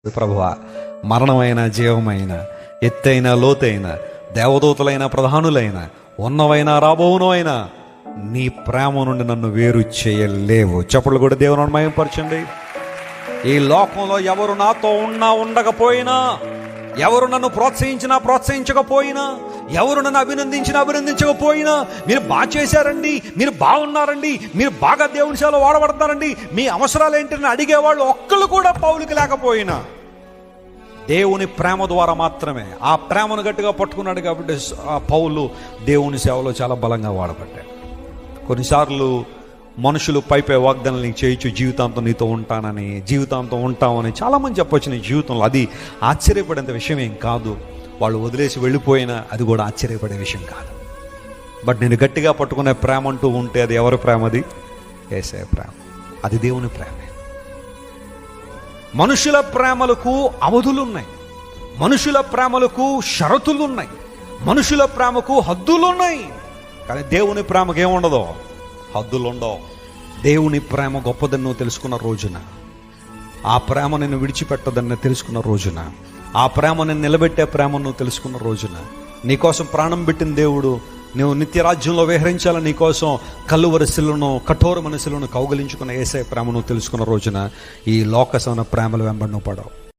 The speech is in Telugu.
ప్రభువా, మరణమైన జీవమైన ఎత్తైన లోతైన దేవదూతలైన ప్రధానులైన ఉన్నవైనా రాబోవును అయినా నీ ప్రేమ నుండి నన్ను వేరు చేయలేవు. చప్పట్లు కూడా దేవుని మహిమపరచండి. ఈ లోకంలో ఎవరు నాతో ఉన్నా ఉండకపోయినా, ఎవరు నన్ను ప్రోత్సహించకపోయినా, ఎవరు నన్ను అభినందించకపోయినా, మీరు బాగా చేశారండి, మీరు బాగున్నారండి, మీరు బాగా దేవుని సేవలో వాడబడతారండి, మీ అవసరాలు ఏంటని అడిగేవాళ్ళు ఒక్కళ్ళు కూడా పౌలుకి లేకపోయినా దేవుని ప్రేమ ద్వారా మాత్రమే ఆ ప్రేమను గట్టిగా పట్టుకున్నాడు కాబట్టి ఆ పౌలు దేవుని సేవలో చాలా బలంగా వాడబడ్డాడు. కొన్నిసార్లు మనుషులు పైపై వాగ్దానాలు నీకు చేయొచ్చు, జీవితాంతం నీతో ఉంటానని, జీవితాంతం ఉంటామని చాలామంది చెప్పొచ్చు నీ జీవితంలో. అది ఆశ్చర్యపడేంత విషయం ఏం కాదు. వాళ్ళు వదిలేసి వెళ్ళిపోయినా అది కూడా ఆశ్చర్యపడే విషయం కాదు. బట్ నేను గట్టిగా పట్టుకునే ప్రేమ అంటూ ఉంటే అది ఎవరి ప్రేమ? అది యేసయ్య ప్రేమ, అది దేవుని ప్రేమే. మనుషుల ప్రేమలకు అవధులున్నాయి, మనుషుల ప్రేమలకు షరతులున్నాయి, మనుషుల ప్రేమకు హద్దులున్నాయి. కానీ దేవుని ప్రేమకు ఏముండదో, హద్దులుండవు. దేవుని ప్రేమ గొప్పదని నువ్వు తెలుసుకున్న రోజున, ఆ ప్రేమ నిన్ను విడిచిపెట్టదని తెలుసుకున్న రోజున, ఆ ప్రేమ నిన్ను నిలబెట్టే ప్రేమను నువ్వు తెలుసుకున్న రోజున, నీకోసం ప్రాణం పెట్టిన దేవుడు నువ్వు నిత్యరాజ్యంలో విహరించాలని నీకోసం కలువరి శిలను, కఠోరమైన శిలను కౌగలించుకున్న యేసయ్య ప్రేమ నువ్వు తెలుసుకున్న రోజున ఈ లోకసమైన ప్రేమలు వెంబడి నువ్వు పడవు.